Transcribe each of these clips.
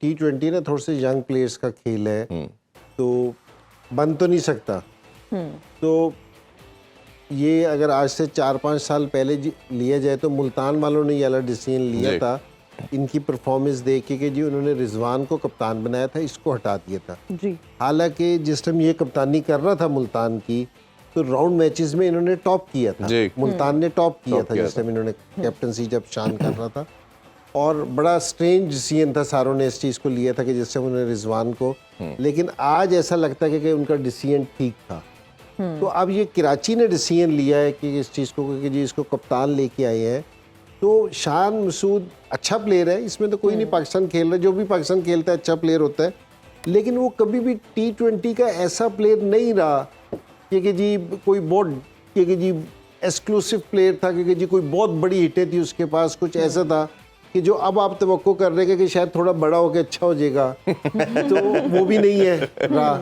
T20 ना थोड़े से यंग प्लेयर्स का खेल है, तो बन तो नहीं सकता। तो ये अगर आज से 4-5 साल पहले लिया जाए तो मुल्तान वालों ने ये वाला डिसीजन लिया था, इनकी परफॉर्मेंस देख के कि जी उन्होंने रिजवान को कप्तान बनाया था, इसको हटा दिया था जी। हालांकि जिस टाइम ये कप्तानी कर रहा था मुल्तान की, तो राउंड मैचेस में इन्होंने टॉप किया था, मुल्तान ने टॉप किया था जिस टाइम इन्होंने कैप्टनसी जब शान कर रहा था। और बड़ा स्ट्रेंज डिसीजन था, सारों ने इस चीज़ को लिया था कि जिस टाइम उन्होंने रिजवान को, लेकिन आज ऐसा लगता है कि उनका डिसीजन ठीक था। तो अब ये कराची ने डिसीजन लिया है कि इस चीज़ को कि जी इसको कप्तान लेके आए हैं, तो शान मसूद अच्छा प्लेयर है, इसमें तो कोई नहीं, पाकिस्तान खेल रहा है, जो भी पाकिस्तान खेलता है अच्छा प्लेयर होता है, लेकिन वो कभी भी T20 का ऐसा प्लेयर नहीं रहा कि जी कोई बहुत कि जी एक्सक्लूसिव प्लेयर था, क्योंकि जी कोई बहुत बड़ी हिटें थी उसके पास, कुछ ऐसा था कि जो अब आप तवक्को कर रहे हैं कि शायद थोड़ा बड़ा होकर अच्छा हो जाएगा तो वो भी नहीं है रहा।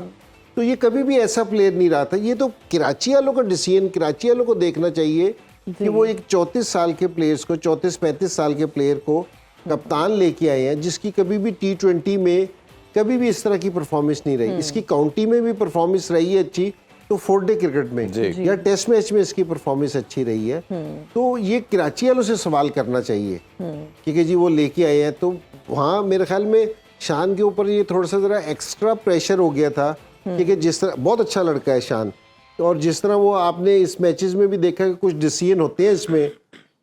तो ये कभी भी ऐसा प्लेयर नहीं रहा था। ये तो कराची वालों का डिसीजन, कराची वालों को देखना चाहिए कि वो एक 34 साल के प्लेयर्स को, 34-35 साल के प्लेयर को कप्तान लेके आए हैं, जिसकी कभी भी T20 में कभी भी इस तरह की परफॉर्मेंस नहीं रही। इसकी काउंटी में भी परफॉर्मेंस रही है अच्छी, तो 4 डे क्रिकेट में या टेस्ट मैच में इसकी परफॉर्मेंस अच्छी रही है। तो ये कराची वालों से सवाल करना चाहिए क्योंकि जी वो लेके आए हैं, तो वहाँ मेरे ख्याल में शान के ऊपर ये थोड़ा सा ज़रा एक्स्ट्रा प्रेशर हो गया था, क्योंकि जिस तरह बहुत अच्छा लड़का है शान, और जिस तरह वो आपने इस मैचेस में भी देखा कि कुछ डिसीजन होते हैं इसमें,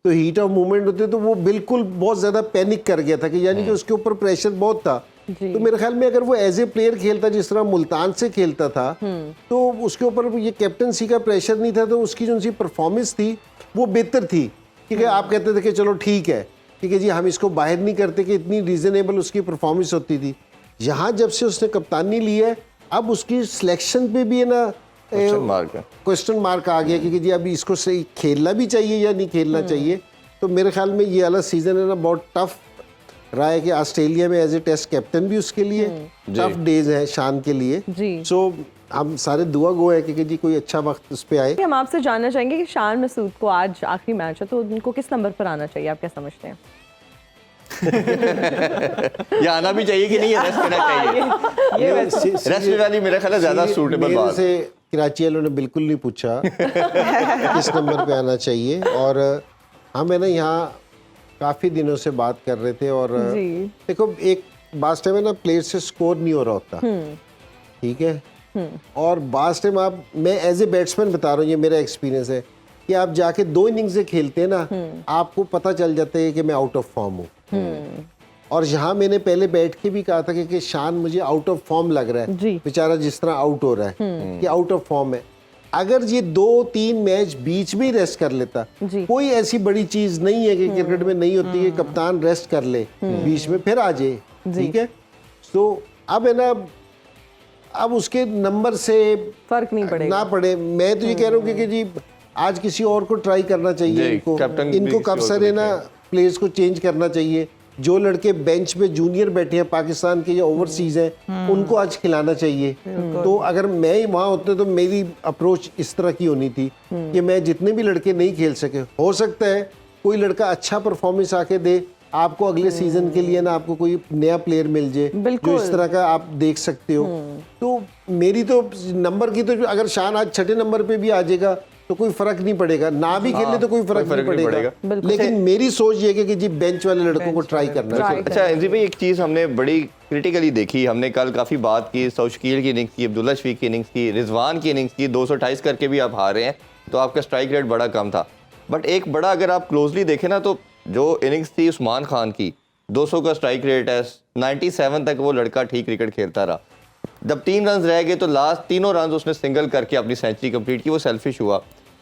तो हीट ऑफ मूवमेंट होते हैं, तो वो बिल्कुल बहुत ज़्यादा पैनिक कर गया था कि यानी कि उसके ऊपर प्रेशर बहुत था। तो मेरे ख्याल में अगर वो एज ए प्लेयर खेलता जिस तरह मुल्तान से खेलता था, तो उसके ऊपर ये कैप्टनसी का प्रेशर नहीं था, तो उसकी जो सी परफॉर्मेंस थी वो बेहतर थी, क्योंकि आप कहते थे कि चलो ठीक है, ठीक है जी हम इसको बाहर नहीं करते, कि इतनी रीजनेबल उसकी परफॉर्मेंस होती थी। यहाँ जब से उसने कप्तानी ली है, अब उसकी सिलेक्शन पे भी है ना क्वेश्चन मार्क आ गया, क्योंकि जी अभी इसको सही खेलना भी चाहिए या नहीं खेलना चाहिए। तो मेरे ख्याल में ये वाला सीजन है ना बहुत टफ रहा है, कि ऑस्ट्रेलिया में एज ए टेस्ट कैप्टन भी उसके लिए टफ डेज है शान के लिए। सो हम सारे दुआ गो है कि जी कोई अच्छा वक्त उस पर आए। हम आपसे जानना चाहेंगे कि शान मसूद को आज आखिरी मैच है, तो उनको किस नंबर पर आना चाहिए, आप क्या समझते हैं? ये आना भी चाहिए कि नहीं, रेस्ट करना चाहिए? रेस्ट वाली मेरा ख्याल है ज्यादा सूटेबल बात है। कराची वालों ने बिल्कुल नहीं पूछा किस नंबर पे आना चाहिए, और हम है ना यहाँ काफ़ी दिनों से बात कर रहे थे, और देखो एक बास टाइम है ना प्लेयर से स्कोर नहीं हो रहा होता, ठीक है, और बास टाइम आप, मैं एज ए बैट्समैन बता रहा हूँ, ये मेरा एक्सपीरियंस है कि आप जाके 2 इनिंग्स से खेलते हैं ना, आपको पता चल जाता है कि मैं आउट ऑफ फॉर्म हूँ। और यहाँ मैंने पहले बैठ के भी कहा था कि शान मुझे आउट ऑफ फॉर्म लग रहा है, बेचारा जिस तरह आउट हो रहा है कि आउट ऑफ फॉर्म है। अगर ये 2-3 मैच बीच में ही रेस्ट कर लेता, कोई ऐसी बड़ी चीज नहीं है कि क्रिकेट में नहीं होती कि कप्तान रेस्ट कर ले बीच में फिर आ जाए, ठीक है। तो अब है ना, अब उसके नंबर से फर्क नहीं पड़ेगा, ना पड़े। मैं तो ये कह रहा हूँ कि जी आज किसी और को ट्राई करना चाहिए, इनको कब सर है ना प्लेयर्स को चेंज करना चाहिए। जो लड़के बेंच पे जूनियर बैठे हैं पाकिस्तान के या ओवरसीज हैं, उनको आज खिलाना चाहिए। तो अगर मैं ही वहाँ होते तो मेरी अप्रोच इस तरह की होनी थी कि मैं जितने भी लड़के नहीं खेल सके, हो सकता है कोई लड़का अच्छा परफॉर्मेंस आके दे, आपको अगले सीजन के लिए ना आपको कोई नया प्लेयर मिल जाए जो इस तरह का आप देख सकते हो। तो मेरी तो नंबर की, तो अगर शान आज 6ठे नंबर पे भी आ जाएगा तो कोई फर्क नहीं पड़ेगा, ना भी खेले तो कोई फर्क नहीं पड़ेगा। लेकिन मेरी सोच ये है कि जी बेंच वाले लड़कों को ट्राई करना चाहिए। अच्छा एमजी भाई, एक चीज हमने बड़ी क्रिटिकली देखी, हमने कल काफी बात की, शकील की इनिंग्स की, अब्दुल्ला शफीक की इनिंग्स की, रिजवान की इनिंग्स की, 228 करके भी आप हारे हैं, तो आपका स्ट्राइक रेट बड़ा कम था। बट एक बड़ा अगर आप क्लोजली देखें ना, तो जो इनिंग्स थी उस्मान खान की, 200 का स्ट्राइक रेट है, 97 तक वो लड़का ठीक क्रिकेट खेलता रहा। जब 3 रन रह गए तो लास्ट 3 रन उसने सिंगल करके अपनी सेंचुरी कंप्लीट की, वो सेल्फिश हुआ।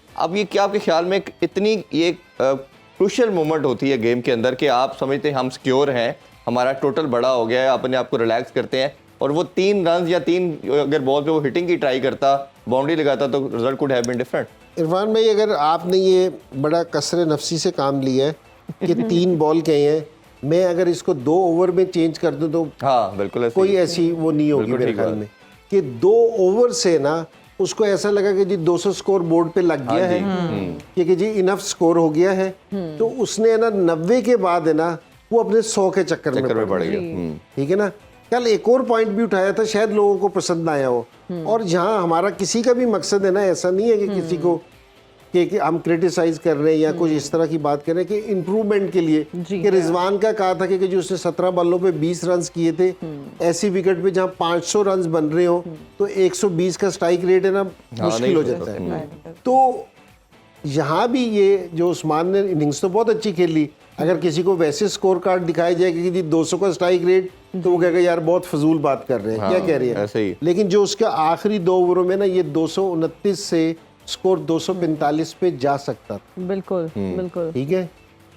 अब ये क्या आपके ख्याल में इतनी ये क्रूशियल मोमेंट होती है गेम के अंदर कि आप समझते हैं हम सिक्योर हैं, हमारा टोटल बड़ा हो गया है, अपने आप को रिलैक्स करते हैं, और वो 3 रन या 3 अगर बॉल पे वो हिटिंग की ट्राई करता, बाउंड्री लगाता, तो result could have been different. Irfan भाई, अगर आपने ये बड़ा कसरे नफसी से काम लिया है कि 3 बॉल कहे हैं, मैं अगर इसको 2 ओवर में चेंज कर दूं तो हाँ बिल्कुल कोई ऐसी वो नहीं होगी मेरे ख्याल में, कि 2 ओवर से ना उसको ऐसा लगा कि जी 200 स्कोर बोर्ड पे लग गया है, क्योंकि जी इनफ स्कोर हो गया है। तो उसने ना 90 के बाद है ना वो अपने 100 के चक्कर में पड़ गया, ठीक है ना। कल एक और पॉइंट भी उठाया था, शायद लोगों को पसंद ना आया हो। और जहां हमारा किसी का भी मकसद है ना, ऐसा नहीं है कि किसी को कि हम क्रिटिसाइज कर रहे हैं या कुछ इस तरह की बात कर रहे हैं कि इम्प्रूवमेंट के लिए। जी, कि रिजवान का कहा था कि जो उसने 17 बल्लों पे 20 रन किए थे, ऐसी विकेट पे जहां 500 रन बन रहे हो तो 120 का स्ट्राइक रेट है ना, मुश्किल नहीं हो हो जाता है। Right. तो यहाँ भी ये जो उस्मान ने इनिंग्स तो बहुत अच्छी खेली, अगर किसी को वैसे स्कोर कार्ड दिखाया जाए कि जी 200 का स्ट्राइक रेट, तो वो कहेगा यार बहुत फजूल बात कर रहे हैं, क्या कह रहे ऐसे हैं। ही। लेकिन जो उसका आखिरी 2 ओवरों में ना, ये 229 से स्कोर 245 पे जा सकता था। बिल्कुल बिल्कुल। ठीक है,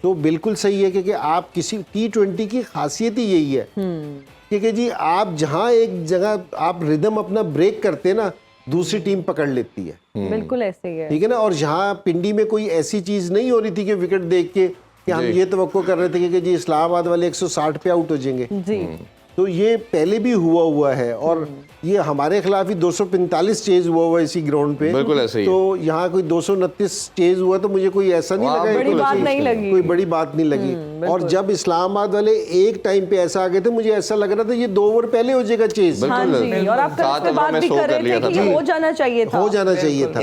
तो बिल्कुल सही है, क्योंकि आप किसी T20 की खासियत ही यही है, क्योंकि जी आप जहां एक जगह आप रिदम अपना ब्रेक करते ना, दूसरी टीम पकड़ लेती है। बिल्कुल ऐसे ही है। ठीक है ना। और जहां पिंडी में कोई ऐसी चीज नहीं हो रही थी कि विकेट देख के कि हम जी। ये तवक्को कर रहे थे कि जी इस्लामाबाद वाले 160 पे आउट हो जाएंगे, जी तो ये पहले भी हुआ है। और ये हमारे खिलाफ ही 245 चेज हुआ इसी ग्राउंड पे। बिल्कुल ऐसे ही है। तो यहाँ कोई 229 चेज हुआ तो मुझे कोई ऐसा नहीं वाह, लगा, बड़ी कोई बात चीज़- नहीं लगी। कोई बड़ी बात नहीं लगी। और जब इस्लामाबाद वाले एक टाइम पे ऐसा आ गए थे, मुझे ऐसा लग रहा था ये 2 ओवर पहले हो जाएगा चेज, हाँ बिल्कुल। जी, और आप कल सात पे ओवरों बात में भी 100 कर कर रहे लिया थे था कि ये पहले। हो जाना चाहिए था। हो जाना चाहिए था।